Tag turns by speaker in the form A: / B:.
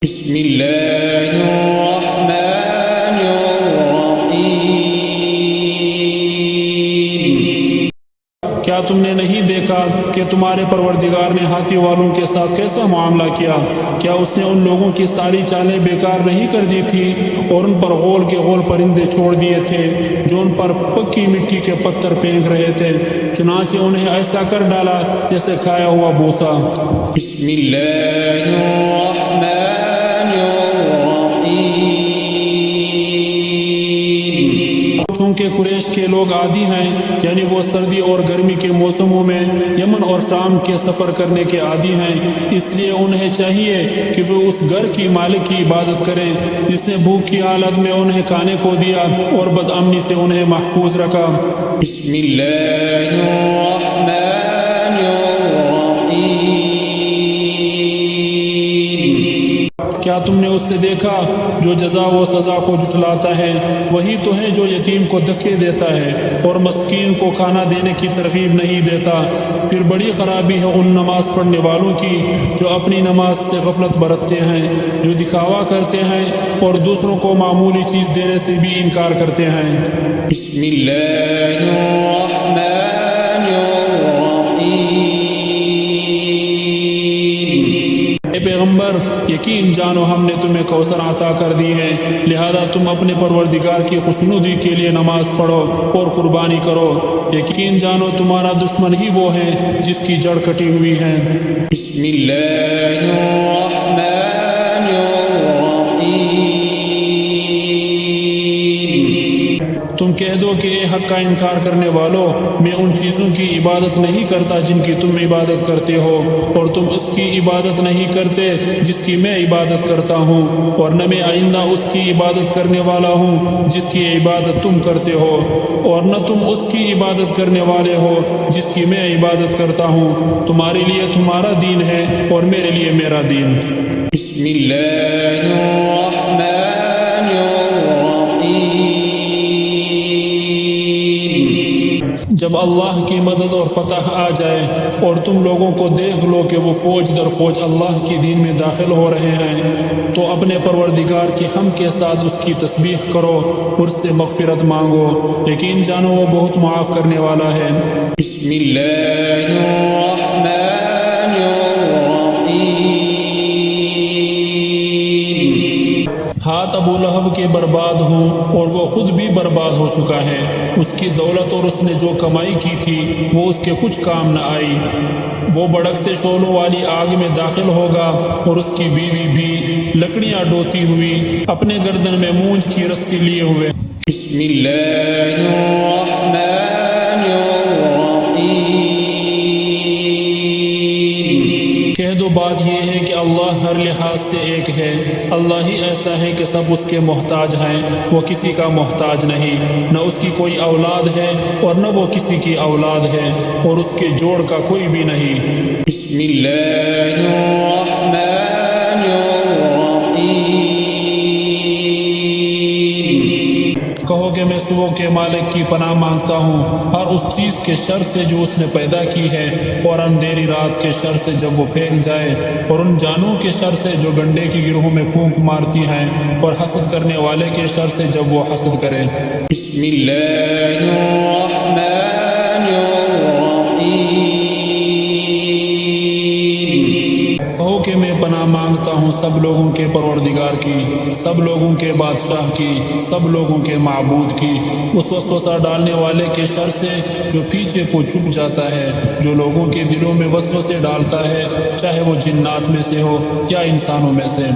A: بسم اللہ الرحمن الرحیم۔
B: کیا تم نے نہیں دیکھا کہ تمہارے پروردگار نے ہاتھی والوں کے ساتھ کیسا معاملہ کیا؟ کیا اس نے ان لوگوں کی ساری چالیں بیکار نہیں کر دی تھی اور ان پر غول کے غول پرندے چھوڑ دیے تھے جو ان پر پکی مٹی کے پتھر پھینک رہے تھے، چنانچہ انہیں ایسا کر ڈالا جیسے کھایا ہوا بوسا۔
A: بسم اللہ الرحمن الرحیم۔
B: چونکہ قریش کے لوگ عادی ہیں، یعنی وہ سردی اور گرمی کے موسموں میں یمن اور شام کے سفر کرنے کے عادی ہیں، اس لیے انہیں چاہیے کہ وہ اس گھر کی مالک کی عبادت کریں جس نے بھوک کی حالت میں انہیں کھانے کو دیا اور بد امنی سے انہیں محفوظ رکھا۔
A: بسم اللہ الرحمن الرحیم۔
B: کیا تم نے اس سے دیکھا جو جزا و سزا کو جھٹلاتا ہے؟ وہی تو ہے جو یتیم کو دھکے دیتا ہے اور مسکین کو کھانا دینے کی ترغیب نہیں دیتا۔ پھر بڑی خرابی ہے ان نماز پڑھنے والوں کی جو اپنی نماز سے غفلت برتتے ہیں، جو دکھاوا کرتے ہیں اور دوسروں کو معمولی چیز دینے سے بھی انکار کرتے ہیں۔
A: بسم اللہ الرحمن الرحیم۔
B: اے پیغمبر، یقین جانو ہم نے تمہیں کوثر عطا کر دی ہے، لہذا تم اپنے پروردگار کی خوشنودی کے لیے نماز پڑھو اور قربانی کرو۔ یقین جانو تمہارا دشمن ہی وہ ہے جس کی جڑ کٹی ہوئی ہے۔
A: بسم اللہ الرحمن الرحیم۔
B: تم کہہ دو کہ اے حق کا انکار کرنے والو، میں ان چیزوں کی عبادت نہیں کرتا جن کی تم عبادت کرتے ہو، اور تم اس کی عبادت نہیں کرتے جس کی میں عبادت کرتا ہوں، اور نہ میں آئندہ اس کی عبادت کرنے والا ہوں جس کی عبادت تم کرتے ہو، اور نہ تم اس کی عبادت کرنے والے ہو جس کی میں عبادت کرتا ہوں۔ تمہارے لیے تمہارا دین ہے اور میرے لیے میرا دین۔
A: بسم اللہ الرحمن الرحیم۔
B: جب اللہ کی مدد اور فتح آ جائے اور تم لوگوں کو دیکھ لو کہ وہ فوج در فوج اللہ کے دین میں داخل ہو رہے ہیں، تو اپنے پروردگار کی حمد کے ساتھ اس کی تسبیح کرو اور اس سے مغفرت مانگو، یقین جانو وہ بہت معاف کرنے والا ہے۔
A: بسم اللہ الرحمن الرحیم۔
B: ہاتھ ابو لہب کے برباد ہوں اور وہ خود بھی برباد ہو چکا ہے، اس کی دولت اور اس نے جو کمائی کی تھی وہ اس کے کچھ کام نہ آئی۔ وہ بھڑکتے شعلوں والی آگ میں داخل ہوگا اور اس کی بیوی بھی لکڑیاں ڈوتی ہوئی اپنے گردن میں مونج کی رسی لیے ہوئے۔
A: بسم اللہ الرحمن الرحیم۔
B: کہہ دو بات یہ ہے کہ اللہ ہر لحاظ سے ایک ہے، اللہ ہی ایسا ہے کہ سب اس کے محتاج ہیں، وہ کسی کا محتاج نہیں، نہ اس کی کوئی اولاد ہے اور نہ وہ کسی کی اولاد ہے، اور اس کے جوڑ کا کوئی بھی نہیں۔
A: بسم اللہ الرحمن الرحیم۔
B: کہو کہ میں صبح کے مالک کی پناہ مانگتا ہوں ہر اس چیز کے شر سے جو اس نے پیدا کی ہے، اور اندھیری رات کے شر سے جب وہ پھیل جائے، اور ان جانوں کے شر سے جو گنڈے کی گروہوں میں پھونک مارتی ہیں، اور حسد کرنے والے کے شر سے جب وہ حسد کرے۔
A: بسم اللہ الرحمن الرحیم۔
B: کہو کہ میں پناہ مانگتا ہوں سب لوگوں کے پروردگار کی، سب لوگوں کے بادشاہ کی، سب لوگوں کے معبود کی، اس وسوسہ ڈالنے والے کے شر سے جو پیچھے کو چھپ جاتا ہے، جو لوگوں کے دلوں میں وسوسے ڈالتا ہے، چاہے وہ جنات میں سے ہو یا انسانوں میں سے۔